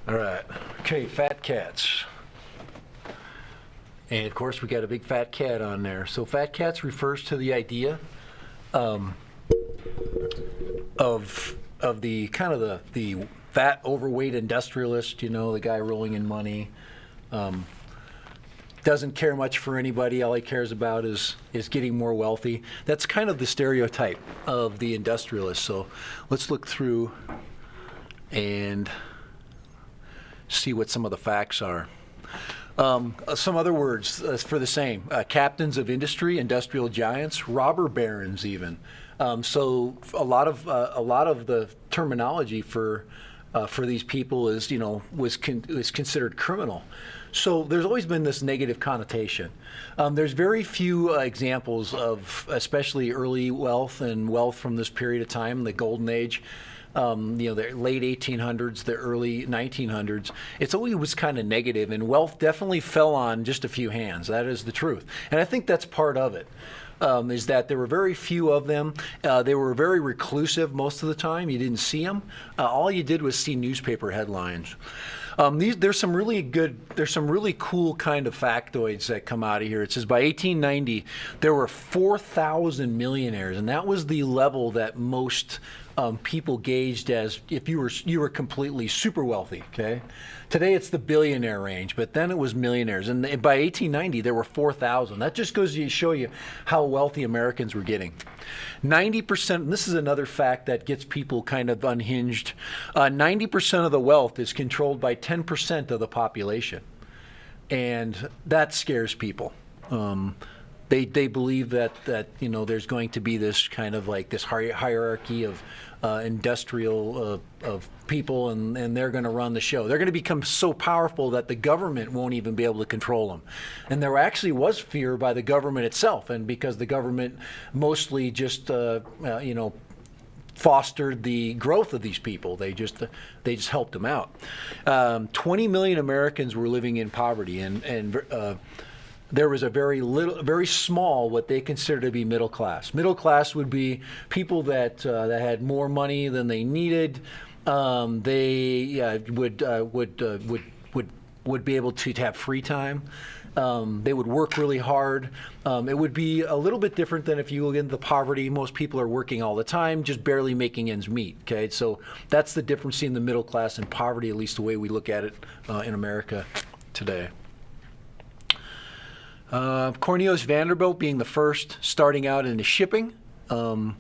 All right. Okay, fat cats. And of course, we got a big fat cat on there. So fat cats refers to the idea um, of the kind of the fat, overweight industrialist. You know, the guy rolling in money. Doesn't care much for anybody. All he cares about is getting more wealthy. That's kind of the stereotype of the industrialist. So let's look through and see what some of the facts are. Some other words for the same. Captains of industry, industrial giants, robber barons even. So a lot of the terminology for these people is, was considered criminal. So there's always been this negative connotation. There's very few examples of especially early wealth and wealth from this period of time, the golden age. The late 1800s, the early 1900s, it's always was kind of negative, and wealth definitely fell on just a few hands. That is the truth. And I think that's part of it, is that there were very few of them. They were very reclusive most of the time. You didn't see them. All you did was see newspaper headlines. There's some really cool kind of factoids that come out of here. It says by 1890, there were 4,000 millionaires, and that was the level that most people gauged as if you were completely super wealthy. Okay, today it's the billionaire range, but then it was millionaires, and by 1890 there were 4,000. That just goes to show you how wealthy Americans were getting. 90%, and this is another fact that gets people kind of unhinged. 90% of the wealth is controlled by 10% of the population, and that scares people. They believe that there's going to be this kind of like this hierarchy of industrial of people, and they're going to run the show. They're going to become so powerful that the government won't even be able to control them. And there actually was fear by the government itself, and because the government mostly just fostered the growth of these people. They just helped them out. 20 million Americans were living in poverty, and there was a very small, what they consider to be middle class. Middle class would be people that had more money than they needed. They would be able to have free time. They would work really hard. It would be a little bit different than if you look into poverty. Most people are working all the time, just barely making ends meet. Okay, so that's the difference in the middle class and poverty, at least the way we look at it in America today. Cornelius Vanderbilt being the first, starting out into shipping and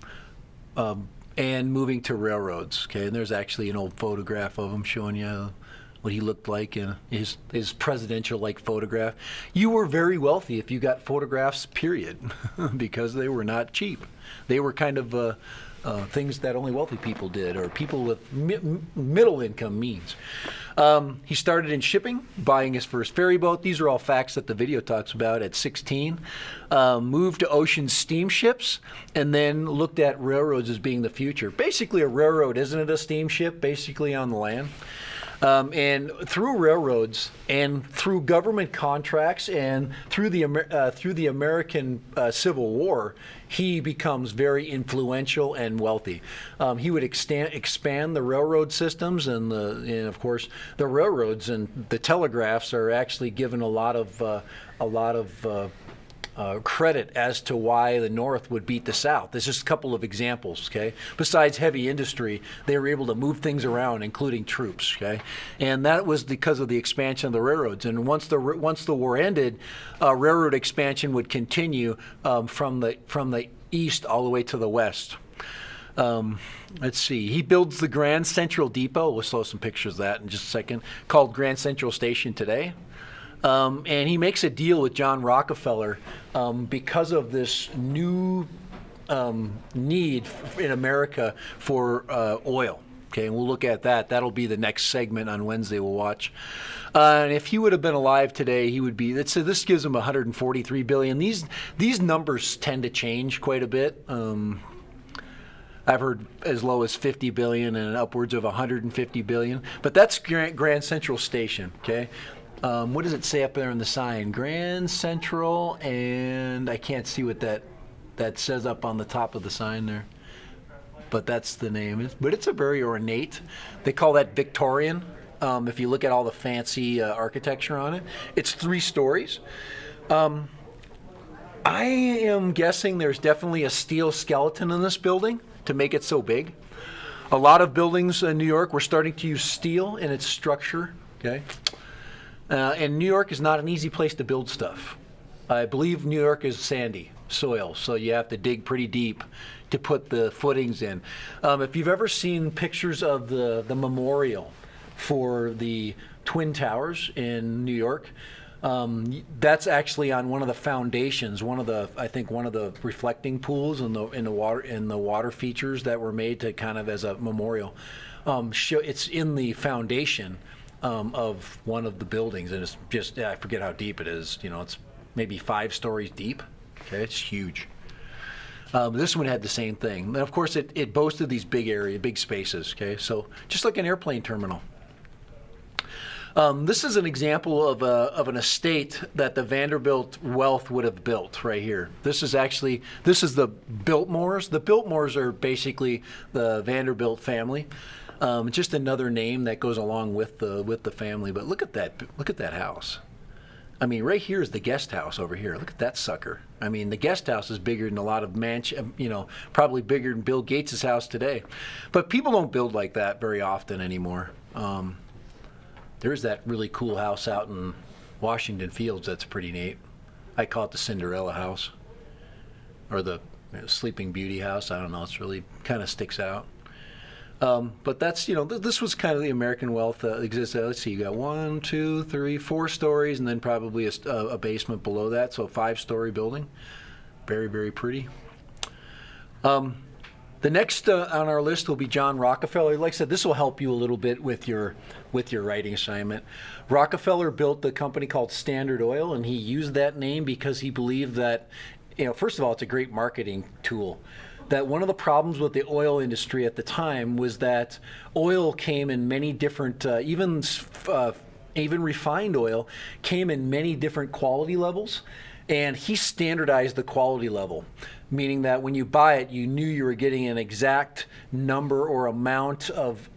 moving to railroads. Okay, and there's actually an old photograph of him showing you what he looked like in his presidential-like photograph. You were very wealthy if you got photographs, period, because they were not cheap. They were kind of things that only wealthy people did, or people with middle income means. He started in shipping, buying his first ferry boat. These are all facts that the video talks about at 16. Moved to ocean steamships, and then looked at railroads as being the future. Basically, a railroad, isn't it a steamship, basically on the land? And through railroads and through government contracts and through the American Civil War, he becomes very influential and wealthy. He would expand the railroad systems, and of course the railroads and the telegraphs are actually given a lot of credit as to why the North would beat the South. There's just a couple of examples, okay? Besides heavy industry, they were able to move things around, including troops, okay? And that was because of the expansion of the railroads. And once the war ended, railroad expansion would continue from the east all the way to the west. Let's see. He builds the Grand Central Depot. We'll show some pictures of that in just a second, called Grand Central Station today. And he makes a deal with John Rockefeller because of this new need in America for oil. Okay, and we'll look at that. That'll be the next segment on Wednesday we'll watch. And if he would have been alive today, he would be. This gives him 143 billion. These numbers tend to change quite a bit. I've heard as low as 50 billion and upwards of 150 billion. But that's Grand Central Station. Okay. What does it say up there on the sign? Grand Central, and I can't see what that says up on the top of the sign there. But that's the name. But it's a very ornate. They call that Victorian. If you look at all the fancy architecture on it, it's 3 stories. I am guessing there's definitely a steel skeleton in this building to make it so big. A lot of buildings in New York were starting to use steel in its structure. Okay, and New York is not an easy place to build stuff. I believe New York is sandy soil, so you have to dig pretty deep to put the footings in. If you've ever seen pictures of the memorial for the Twin Towers in New York, that's actually on one of the foundations, I think one of the reflecting pools in the water features that were made to kind of as a memorial. It's in the foundation of one of the buildings, and it's just, I forget how deep it is. It's maybe 5 stories deep. Okay, it's huge. This one had the same thing. And of course, it boasted these big spaces. Okay, so just like an airplane terminal. This is an example of an estate that the Vanderbilt wealth would have built right here. This is the Biltmores. The Biltmores are basically the Vanderbilt family. Just another name that goes along with the family. But look at that house. I mean, right here is the guest house over here. Look at that sucker. I mean, the guest house is bigger than a lot of probably bigger than Bill Gates' house today. But people don't build like that very often anymore. There's that really cool house out in Washington Fields that's pretty neat. I call it the Cinderella house, or the Sleeping Beauty house. I don't know. It's really kind of sticks out. But that's, this was kind of the American wealth that existed. Let's see, you got 1, 2, 3, 4 stories, and then probably a basement below that, so a 5-story building. Very, very pretty. The next on our list will be John Rockefeller. Like I said, this will help you a little bit with your writing assignment. Rockefeller built the company called Standard Oil, and he used that name because he believed that, first of all, it's a great marketing tool. That one of the problems with the oil industry at the time was that oil came in many different, even refined oil came in many different quality levels. And he standardized the quality level, meaning that when you buy it, you knew you were getting an exact number or amount of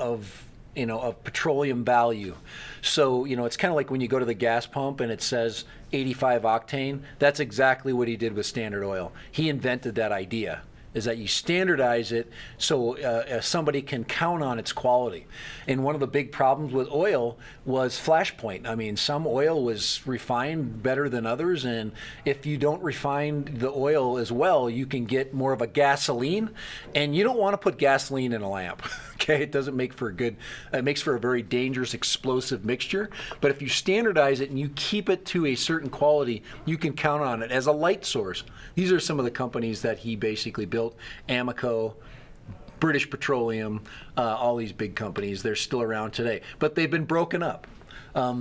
petroleum value. So, it's kind of like when you go to the gas pump and it says 85 octane. That's exactly what he did with Standard Oil. He invented that idea, is that you standardize it so somebody can count on its quality. And one of the big problems with oil was flashpoint. I mean, some oil was refined better than others, and if you don't refine the oil as well, you can get more of a gasoline, and you don't want to put gasoline in a lamp. Okay, it doesn't make for it makes for a very dangerous explosive mixture. But if you standardize it and you keep it to a certain quality, you can count on it as a light source. These are some of the companies that he basically built: Amoco, British Petroleum, all these big companies. They're still around today, but they've been broken up.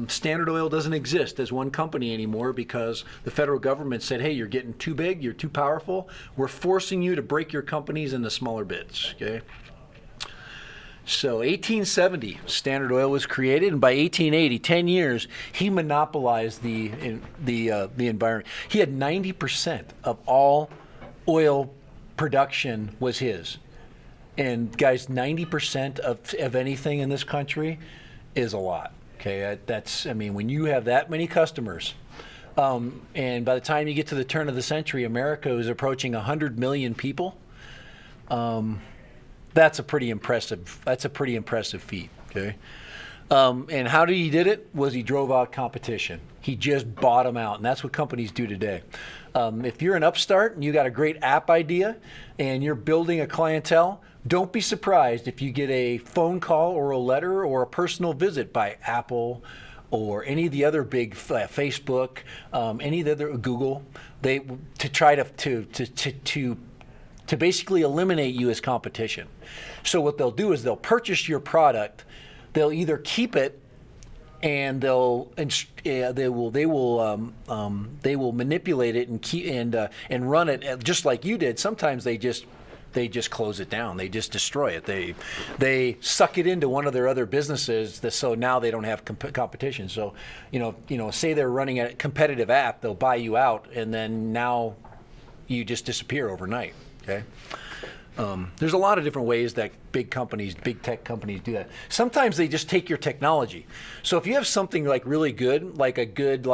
Standard Oil doesn't exist as one company anymore because the federal government said, hey, you're getting too big, you're too powerful. We're forcing you to break your companies into smaller bits. Okay. So 1870, Standard Oil was created, and by 1880, 10 years, he monopolized the environment. He had 90% of all oil production was his. And guys, 90% of anything in this country is a lot. Okay, when you have that many customers, and by the time you get to the turn of the century, America is approaching 100 million people. That's a pretty impressive feat. Okay, and how he did it was he drove out competition. He just bought them out, and that's what companies do today. If you're an upstart and you got a great app idea and you're building a clientele, don't be surprised if you get a phone call or a letter or a personal visit by Apple or any of the other big Facebook, any of the other Google, to try to basically eliminate you as competition. So what they'll do is they'll purchase your product, they'll either keep it, and they will manipulate it and run it just like you did. Sometimes they just close it down. They just destroy it. They suck it into one of their other businesses, so now they don't have competition. So say they're running a competitive app, they'll buy you out, and then now you just disappear overnight. Okay. There's a lot of different ways that big tech companies do that. Sometimes they just take your technology. So if you have something like really good, like a good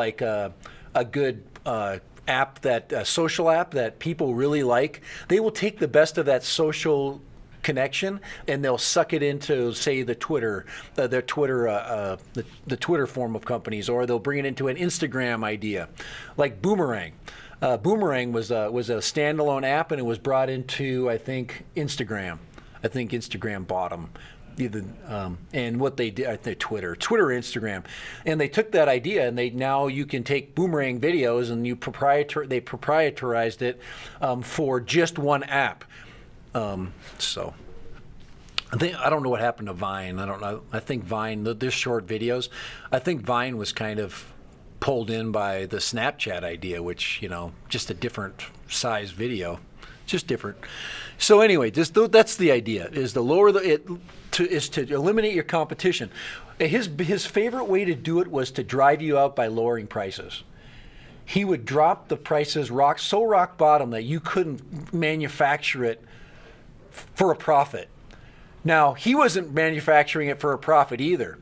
app, that social app that people really like, they will take the best of that social connection and they'll suck it into, say, the Twitter form of companies, or they'll bring it into an Instagram idea, like Boomerang. Boomerang was a standalone app, and it was brought into, I think, Instagram. I think Instagram bought them. And what they did, I think Twitter or Instagram, and they took that idea, and now you can take Boomerang videos, and they proprietarized it for just one app. So I don't know what happened to Vine. I don't know. I think Vine, they're short videos. I think Vine was kind of pulled in by the Snapchat idea, which, just a different size video, just different. So anyway, that's the idea: is to eliminate your competition. His favorite way to do it was to drive you out by lowering prices. He would drop the prices rock bottom that you couldn't manufacture it for a profit. Now, he wasn't manufacturing it for a profit either,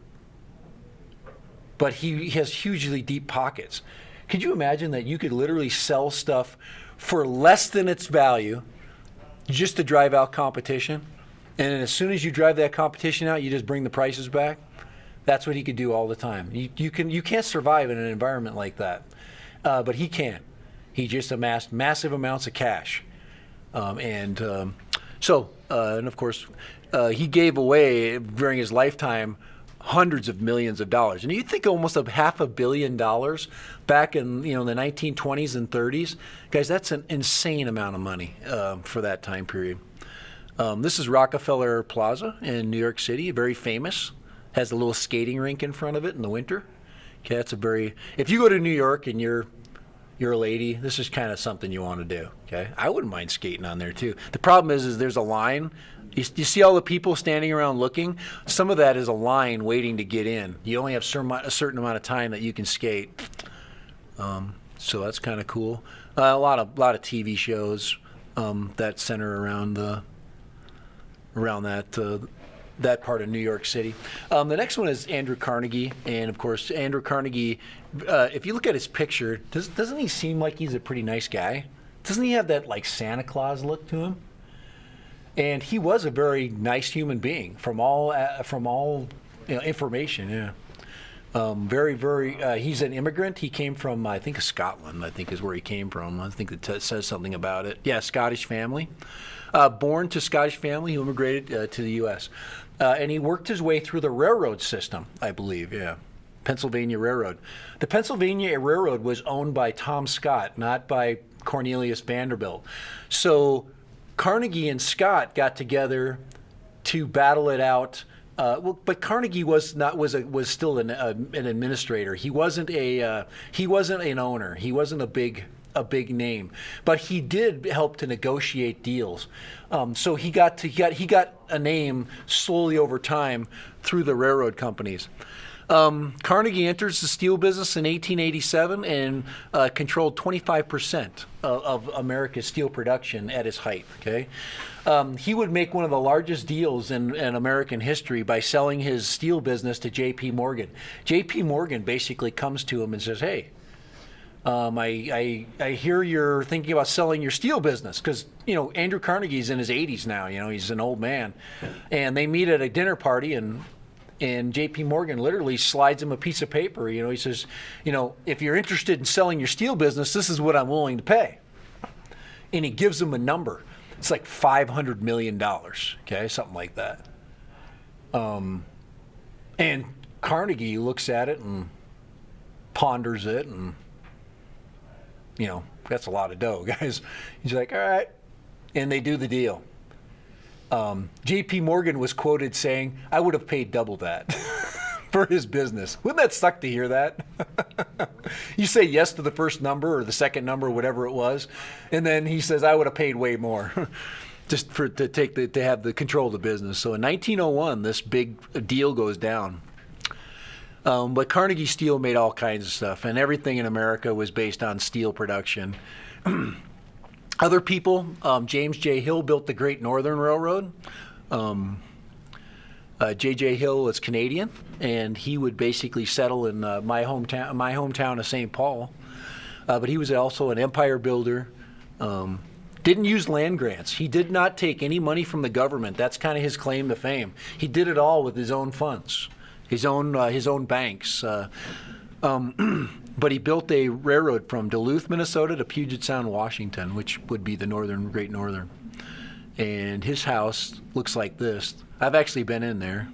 but he has hugely deep pockets. Could you imagine that you could literally sell stuff for less than its value just to drive out competition? And then as soon as you drive that competition out, you just bring the prices back? That's what he could do all the time. You can't survive in an environment like that, but he can. He just amassed massive amounts of cash. And of course, he gave away during his lifetime hundreds of millions of dollars. And you think almost of $500 million back in the 1920s and 30s. Guys, that's an insane amount of money for that time period. This is Rockefeller Plaza in New York City, very famous. Has a little skating rink in front of it in the winter. Okay, if you go to New York and you're a lady, this is kind of something you want to do. Okay, I wouldn't mind skating on there too. The problem is there's a line. You see all the people standing around looking? Some of that is a line waiting to get in. You only have a certain amount of time that you can skate. So that's kind of cool. A lot of TV shows that center around that part of New York City. The next one is Andrew Carnegie, and of course Andrew Carnegie. If you look at his picture, doesn't he seem like he's a pretty nice guy? Doesn't he have that like Santa Claus look to him? And he was a very nice human being from all information. Yeah, very, very. He's an immigrant. He came from, I think, Scotland. I think is where he came from. I think it says something about it. Yeah, Scottish family. Born to Scottish family who immigrated to the U.S. And he worked his way through the railroad system, I believe. Yeah, Pennsylvania Railroad. The Pennsylvania Railroad was owned by Tom Scott, not by Cornelius Vanderbilt. So Carnegie and Scott got together to battle it out. But Carnegie was still an administrator. He wasn't an owner. He wasn't a big name, but he did help to negotiate deals. So he got a name slowly over time through the railroad companies. Carnegie enters the steel business in 1887 and controlled 25% of America's steel production at his height. Okay, he would make one of the largest deals in American history by selling his steel business to J.P. Morgan. J.P. Morgan basically comes to him and says, "Hey, I hear you're thinking about selling your steel business," because Andrew Carnegie's in his 80s now. He's an old man, and they meet at a dinner party and J.P. Morgan literally slides him a piece of paper. He says, if you're interested in selling your steel business, this is what I'm willing to pay. And he gives him a number. It's like $500 million, okay, something like that. And Carnegie looks at it and ponders it, and that's a lot of dough, guys. He's like, all right, and they do the deal. J.P. Morgan was quoted saying, "I would have paid double that for his business." Wouldn't that suck to hear that? You say yes to the first number or the second number, whatever it was, and then he says, "I would have paid way more." Just to have the control of the business. So in 1901, this big deal goes down. But Carnegie Steel made all kinds of stuff, and everything in America was based on steel production. Other people, James J. Hill built the Great Northern Railroad. J.J. Hill is Canadian, and he would basically settle in my hometown of St. Paul. But he was also an empire builder. Didn't use land grants. He did not take any money from the government. That's kind of his claim to fame. He did it all with his own funds, his own banks. But he built a railroad from Duluth, Minnesota to Puget Sound, Washington, which would be the Great Northern. And his house looks like this. I've actually been in there.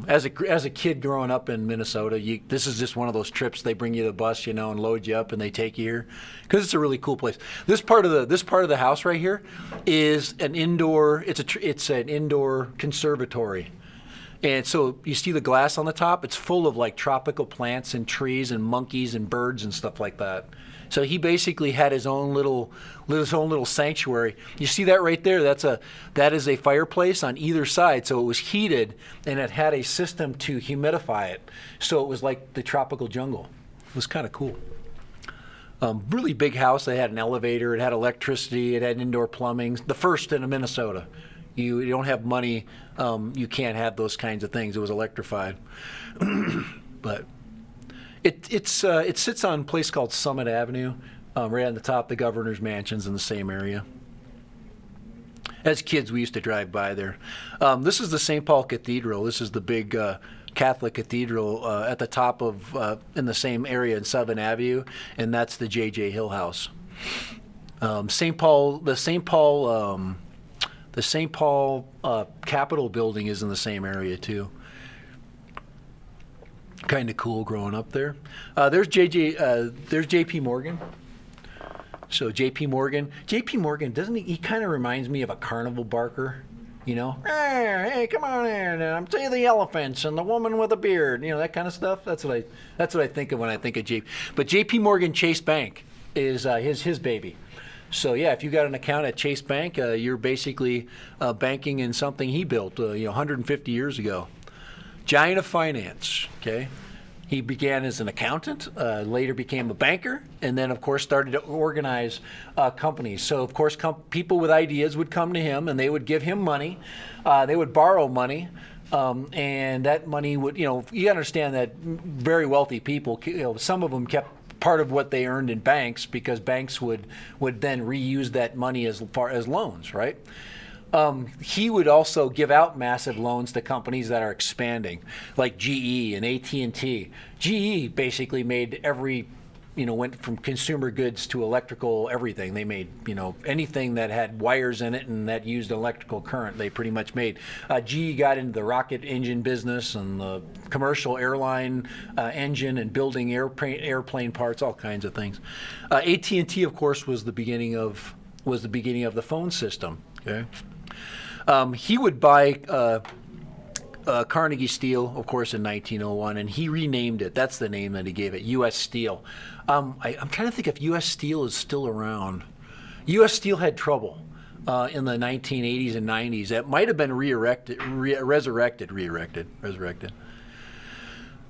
As a kid growing up in Minnesota, this is just one of those trips. They bring you the bus, and load you up, and they take you here because it's a really cool place. This part of the house right here is an indoor. It's an indoor conservatory, and so you see the glass on the top. It's full of like tropical plants and trees and monkeys and birds and stuff like that. So he basically had his own little sanctuary. You see that right there? That is a fireplace on either side. So it was heated, and it had a system to humidify it. So it was like the tropical jungle. It was kind of cool. Really big house. They had an elevator. It had electricity. It had indoor plumbing. The first in Minnesota. You don't have money. You can't have those kinds of things. It was electrified. But it sits on a place called Summit Avenue, right on the top. The governor's mansion's in the same area. As kids, we used to drive by there. This is the St. Paul Cathedral. This is the big Catholic cathedral at the top of in the same area in 7th Avenue, and that's the J.J. Hill House. The St. Paul Capitol building is in the same area too. Kind of cool growing up there. There's J.P. Morgan. So J.P. Morgan, doesn't he kind of reminds me of a carnival barker, Hey, come on in, I'm telling you the elephants and the woman with a beard, that kind of stuff. That's what I think of when I think of J.P. But J.P. Morgan Chase Bank is his baby. So yeah, if you got an account at Chase Bank, you're basically banking in something he built, 150 years ago. Giant of finance, okay? He began as an accountant, later became a banker, and then, of course, started to organize companies. So, of course, people with ideas would come to him, and they would give him money. They would borrow money, and that money would, you understand that very wealthy people, some of them kept part of what they earned in banks because banks would then reuse that money as far as loans, right? He would also give out massive loans to companies that are expanding, like GE and AT&T. GE basically made went from consumer goods to electrical everything. They made, anything that had wires in it and that used electrical current, they pretty much made. GE got into the rocket engine business and the commercial airline engine and building airplane parts, all kinds of things. AT&T, of course, was the beginning of the phone system. Okay. He would buy Carnegie Steel, of course, in 1901, and he renamed it. That's the name that he gave it, U.S. Steel. I'm trying to think if U.S. Steel is still around. U.S. Steel had trouble in the 1980s and 90s. It might have been resurrected.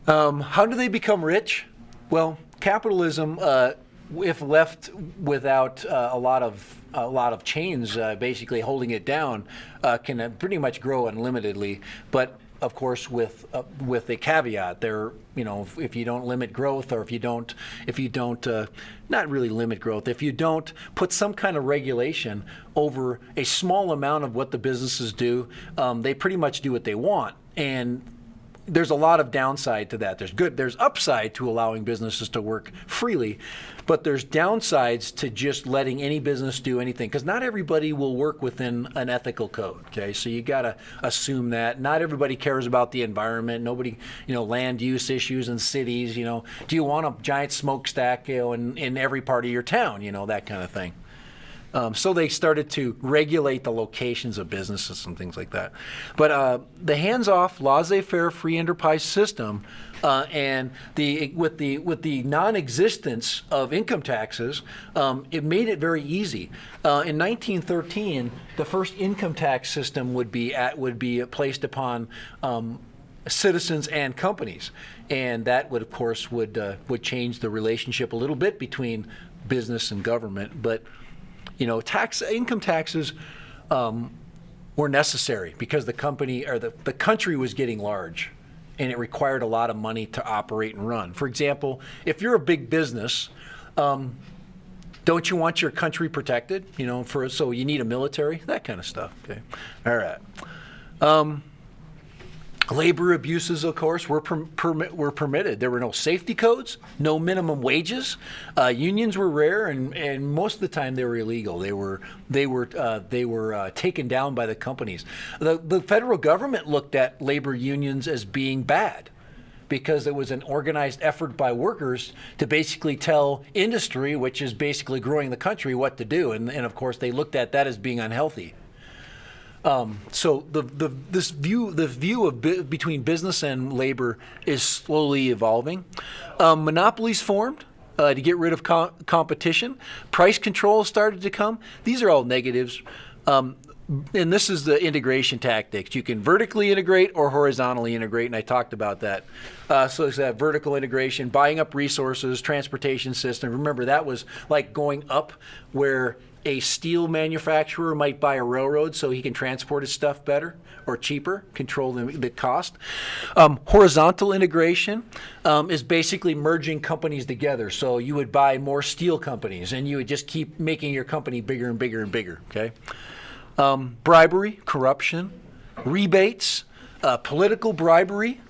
How do they become rich? Well, capitalism, if left without a lot of chains basically holding it down, can pretty much grow unlimitedly. But of course, with a caveat, if you don't limit growth, or if you don't not really limit growth, if you don't put some kind of regulation over a small amount of what the businesses do, they pretty much do what they want. And there's a lot of downside to that. There's upside to allowing businesses to work freely, but there's downsides to just letting any business do anything, because not everybody will work within an ethical code. Okay, so you got to assume that not everybody cares about the environment. Nobody, land use issues in cities. Do you want a giant smokestack, in every part of your town? That kind of thing. So they started to regulate the locations of businesses and things like that. But the hands-off, laissez-faire, free enterprise system, and with the non-existence of income taxes, it made it very easy. In 1913, the first income tax system would be placed upon citizens and companies, and that would, of course, would change the relationship a little bit between business and government, but income taxes were necessary because the company or the country was getting large, and it required a lot of money to operate and run. For example, if you're a big business, don't you want your country protected? So you need a military, that kind of stuff. Okay, all right. Labor abuses, of course, were permitted. There were no safety codes, no minimum wages. Unions were rare, and most of the time they were illegal. They were taken down by the companies. The federal government looked at labor unions as being bad, because it was an organized effort by workers to basically tell industry, which is basically growing the country, what to do. And of course, they looked at that as being unhealthy. So the view of between business and labor is slowly evolving. Monopolies formed to get rid of competition. Price control started to come. These are all negatives. And this is the integration tactics. You can vertically integrate or horizontally integrate, and I talked about that. So it's that vertical integration, buying up resources, transportation system. Remember, that was like going up where a steel manufacturer might buy a railroad so he can transport his stuff better or cheaper, control the cost. Horizontal integration is basically merging companies together. So you would buy more steel companies, and you would just keep making your company bigger and bigger and bigger, okay? Bribery, corruption, rebates, political bribery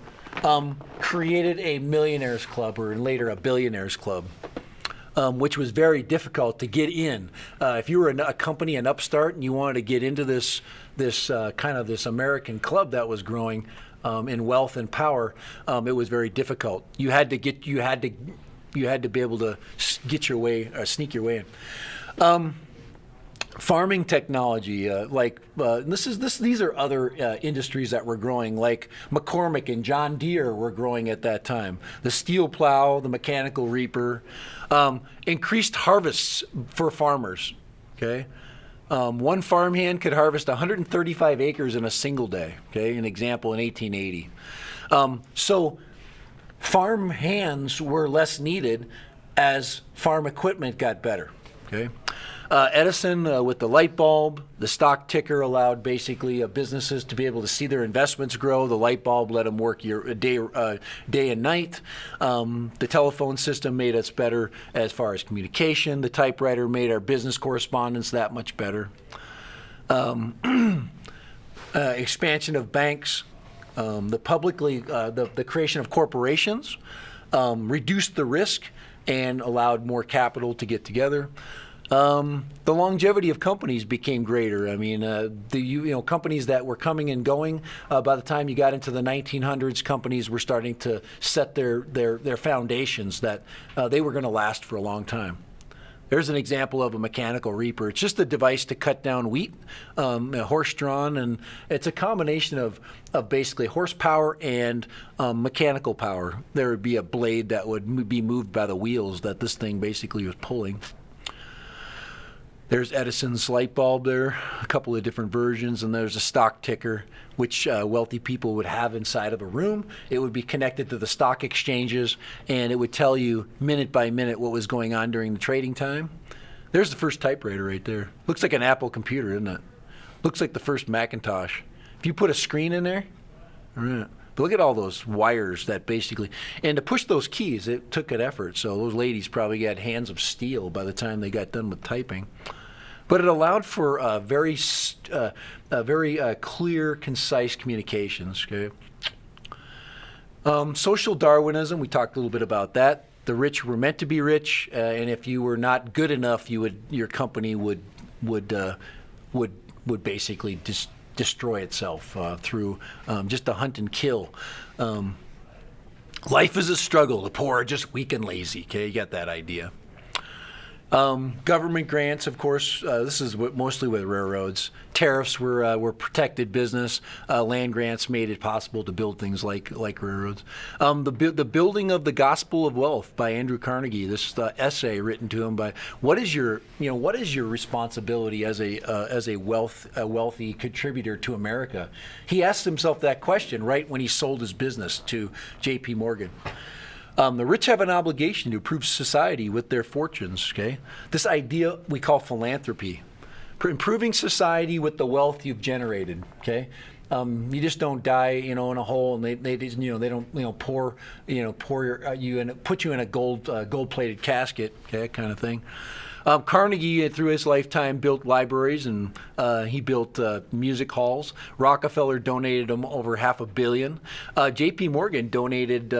created a millionaires club, or later a billionaires club, which was very difficult to get in. If you were a company, an upstart, and you wanted to get into this kind of this American club that was growing in wealth and power, it was very difficult. You had to be able to get your way, or sneak your way in. Farming technology, these are other industries that were growing, like McCormick and John Deere were growing at that time. The steel plow, the mechanical reaper, increased harvests for farmers. Okay, one farmhand could harvest 135 acres in a single day. Okay, an example in 1880. So farm hands were less needed as farm equipment got better. Okay. Edison with the light bulb, the stock ticker allowed basically businesses to be able to see their investments grow. The light bulb let them work day and night. The telephone system made us better as far as communication. The typewriter made our business correspondence that much better. Expansion of banks, the creation of corporations reduced the risk and allowed more capital to get together. The longevity of companies became greater. I mean, companies that were coming and going, by the time you got into the 1900s, companies were starting to set their foundations that they were going to last for a long time. There's an example of a mechanical reaper. It's just a device to cut down wheat, horse-drawn, and it's a combination of basically horsepower and mechanical power. There would be a blade that would be moved by the wheels that this thing basically was pulling. There's Edison's light bulb there, a couple of different versions, and there's a stock ticker, which wealthy people would have inside of a room. It would be connected to the stock exchanges, and it would tell you minute by minute what was going on during the trading time. There's the first typewriter right there. Looks like an Apple computer, isn't it? Looks like the first Macintosh. If you put a screen in there, all right. But look at all those wires that basically, and to push those keys, it took an effort. So those ladies probably got hands of steel by the time they got done with typing. But it allowed for very clear, concise communications. Okay. Social Darwinism, we talked a little bit about that. The rich were meant to be rich, and if you were not good enough, your company would basically just destroy itself through just a hunt and kill. Life is a struggle. The poor are just weak and lazy. Okay, you got that idea. Government grants, of course, this is mostly with railroads. Tariffs were protected business. Land grants made it possible to build things like railroads. The building of the Gospel of Wealth by Andrew Carnegie. This essay written to him by what is your responsibility as a wealthy contributor to America? He asked himself that question right when he sold his business to J.P. Morgan. The rich have an obligation to improve society with their fortunes, okay? This idea we call philanthropy. Improving society with the wealth you've generated, okay? You just don't die, in a hole, and they just, they don't, pour you in, put you in a gold-plated casket, okay, that kind of thing. Carnegie, through his lifetime, built libraries, and he built music halls. Rockefeller donated them over $500 million. J.P. Morgan donated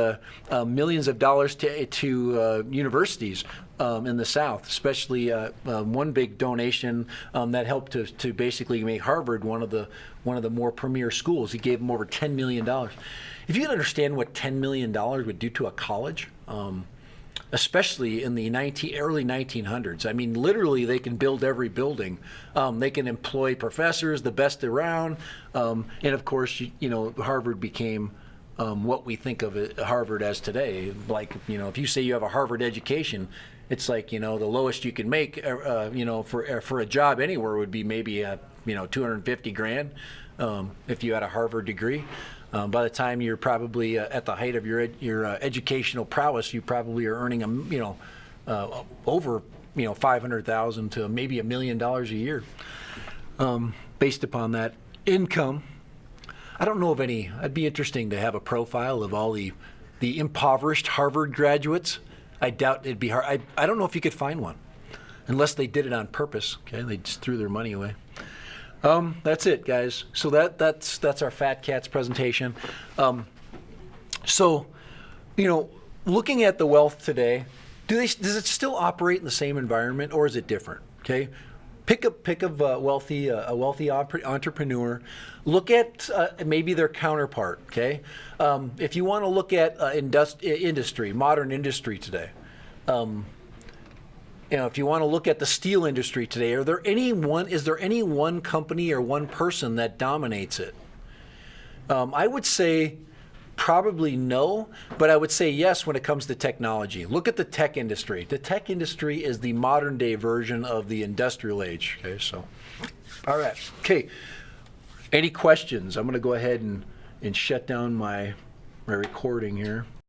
millions of dollars to universities in the South, especially one big donation that helped to basically make Harvard one of the more premier schools. He gave them over $10 million. If you can understand what $10 million would do to a college, especially in the early 1900s. I mean, literally, they can build every building. They can employ professors, the best around, and of course, Harvard became what we think of Harvard as today. Like, if you say you have a Harvard education, it's like, the lowest you can make, for a job anywhere would be maybe $250,000 if you had a Harvard degree. By the time you're probably at the height of your educational prowess, you probably are earning over $500,000 to maybe $1 million a year, based upon that income. I don't know of any. It'd be interesting to have a profile of all the impoverished Harvard graduates. I doubt it'd be hard. I don't know if you could find one, unless they did it on purpose. Okay, they just threw their money away. That's it, guys. So that's our Fat Cats presentation. Looking at the wealth today, does it still operate in the same environment, or is it different? Okay, pick a wealthy entrepreneur. Look at maybe their counterpart. Okay, if you want to look at modern industry today. If you want to look at the steel industry today, is there any one company or one person that dominates it? I would say probably no, but I would say yes when it comes to technology. Look at the tech industry. The tech industry is the modern day version of the industrial age. Okay, so, all right. Okay, any questions? I'm going to go ahead and shut down my recording here.